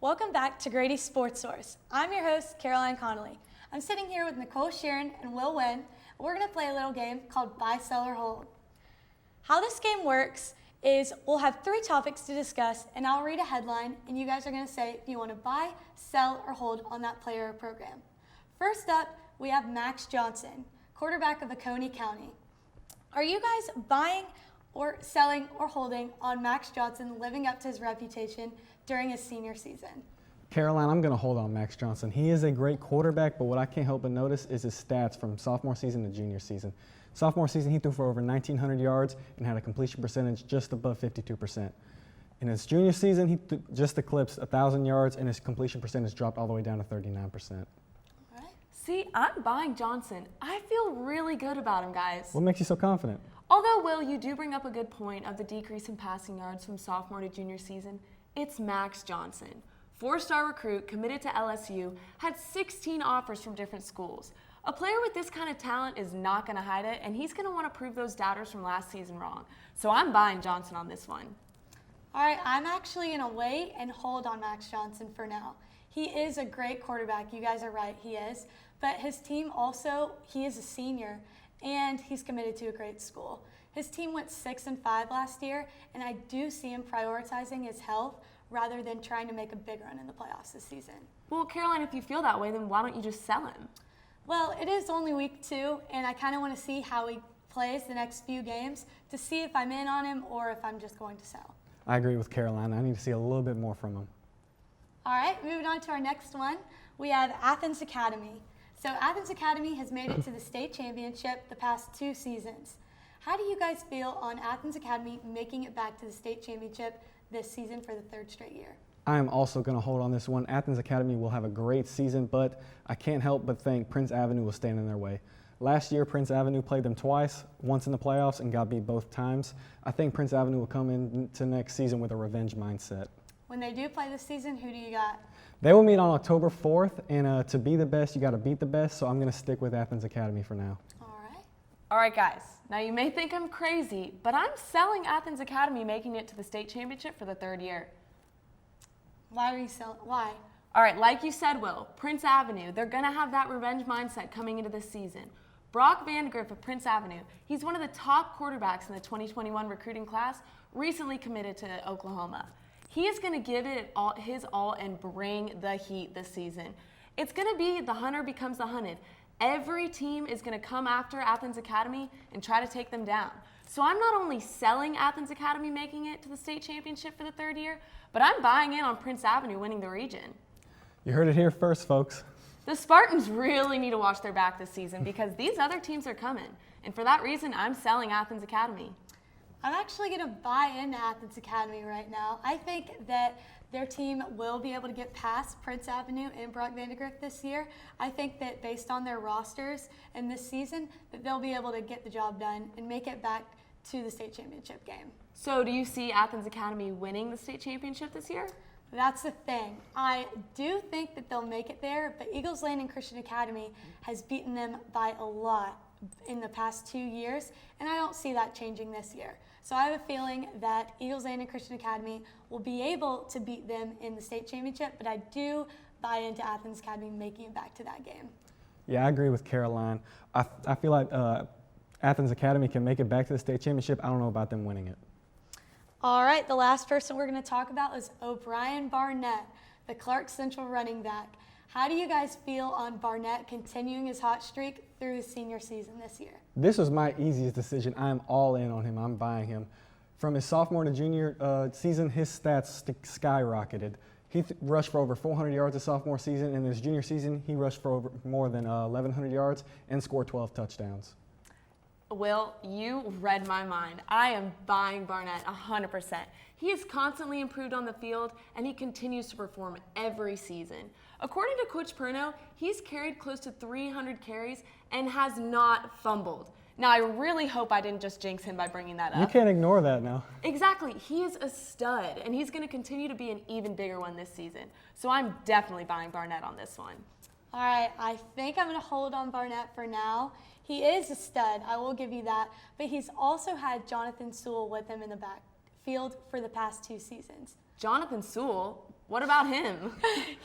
Welcome back to Grady SportSource. I'm your host, Caroline Connolly. I'm sitting here with Nicole Sharon and Will Wynn. We're going to play a little game called Buy, Sell, or Hold. How this game works is we'll have 3 topics to discuss, and I'll read a headline, and you guys are going to say if you want to buy, sell, or hold on that player or program. First up, we have Max Johnson, quarterback of Oconee County. Are you guys buying or selling or holding on Max Johnson living up to his reputation during his senior season? Caroline, I'm going to hold on Max Johnson. He is a great quarterback, but what I can't help but notice is his stats from sophomore season to junior season. Sophomore season, he threw for over 1,900 yards and had a completion percentage just above 52%. In his junior season, he just eclipsed 1,000 yards, and his completion percentage dropped all the way down to 39%. All right. See, I'm buying Johnson. I feel really good about him, guys. What makes you so confident? Although, Will, you do bring up a good point of the decrease in passing yards from sophomore to junior season. It's Max Johnson. 4-star recruit, committed to LSU, had 16 offers from different schools. A player with this kind of talent is not going to hide it, and he's going to want to prove those doubters from last season wrong. So I'm buying Johnson on this one. All right, I'm actually going to wait and hold on Max Johnson for now. He is a great quarterback. You guys are right, he is. But his team also, he is a senior, and he's committed to a great school. His team went 6-5 last year, and I do see him prioritizing his health rather than trying to make a big run in the playoffs this season. Well, Caroline, if you feel that way, then why don't you just sell him? Well, it is only week 2, and I kind of want to see how he plays the next few games to see if I'm in on him or if I'm just going to sell. I agree with Caroline. I need to see a little bit more from him. All right, moving on to our next one, we have Athens Academy. So Athens Academy has made it to the state championship the past 2 seasons. How do you guys feel on Athens Academy making it back to the state championship this season for the 3rd straight year? I am also going to hold on this one. Athens Academy will have a great season, but I can't help but think Prince Avenue will stand in their way. Last year, Prince Avenue played them twice, once in the playoffs and got beat both times. I think Prince Avenue will come into next season with a revenge mindset. When they do play this season, who do you got? They will meet on October 4th, and to be the best, you got to beat the best, so I'm going to stick with Athens Academy for now. All right, guys. Now, you may think I'm crazy, but I'm selling Athens Academy making it to the state championship for the 3rd year. Why are you selling? Why? All right, like you said, Will, Prince Avenue, they're going to have that revenge mindset coming into this season. Brock Vandegrift of Prince Avenue, he's one of the top quarterbacks in the 2021 recruiting class, recently committed to Oklahoma. He is going to give it his all and bring the heat this season. It's going to be the hunter becomes the hunted. Every team is going to come after Athens Academy and try to take them down. So I'm not only selling Athens Academy making it to the state championship for the 3rd year, but I'm buying in on Prince Avenue winning the region. You heard it here first, folks. The Spartans really need to watch their back this season because these other teams are coming. And for that reason, I'm selling Athens Academy. I'm actually going to buy into Athens Academy right now. I think that their team will be able to get past Prince Avenue and Brock Vandegrift this year. I think that based on their rosters and this season, that they'll be able to get the job done and make it back to the state championship game. So do you see Athens Academy winning the state championship this year? That's the thing. I do think that they'll make it there, but Eagles Landing Christian Academy has beaten them by a lot in the past 2 years, and I don't see that changing this year. So I have a feeling that Eagles Landing Christian Academy will be able to beat them in the state championship, but I do buy into Athens Academy making it back to that game. Yeah, I agree with Caroline. I feel like Athens Academy can make it back to the state championship. I don't know about them winning it. All right, the last person we're going to talk about is O'Brien Barnett, the Clark Central running back. How do you guys feel on Barnett continuing his hot streak through his senior season this year? This was my easiest decision. I'm all in on him. I'm buying him. From his sophomore to junior season, his stats skyrocketed. He rushed for over 400 yards his sophomore season, and his junior season, he rushed for over more than 1,100 yards and scored 12 touchdowns. Will, you read my mind. I am buying Barnett 100%. He has constantly improved on the field, and he continues to perform every season. According to Coach Perno, he's carried close to 300 carries and has not fumbled. Now, I really hope I didn't just jinx him by bringing that up. You can't ignore that now. Exactly. He is a stud, and he's going to continue to be an even bigger one this season. So I'm definitely buying Barnett on this one. All right, I think I'm going to hold on Barnett for now. He is a stud, I will give you that, but he's also had Jonathan Sewell with him in the backfield for the past 2 seasons. Jonathan Sewell, What about him?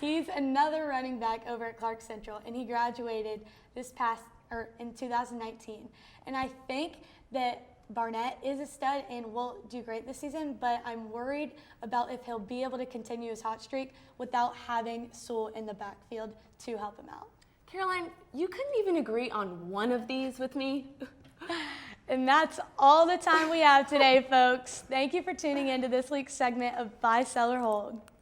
He's another running back over at Clark Central, and he graduated in 2019. And I think that Barnett is a stud and will do great this season, but I'm worried about if he'll be able to continue his hot streak without having Sewell in the backfield to help him out. Caroline, you couldn't even agree on one of these with me. And that's all the time we have today, folks. Thank you for tuning into this week's segment of Buy, Sell, or Hold.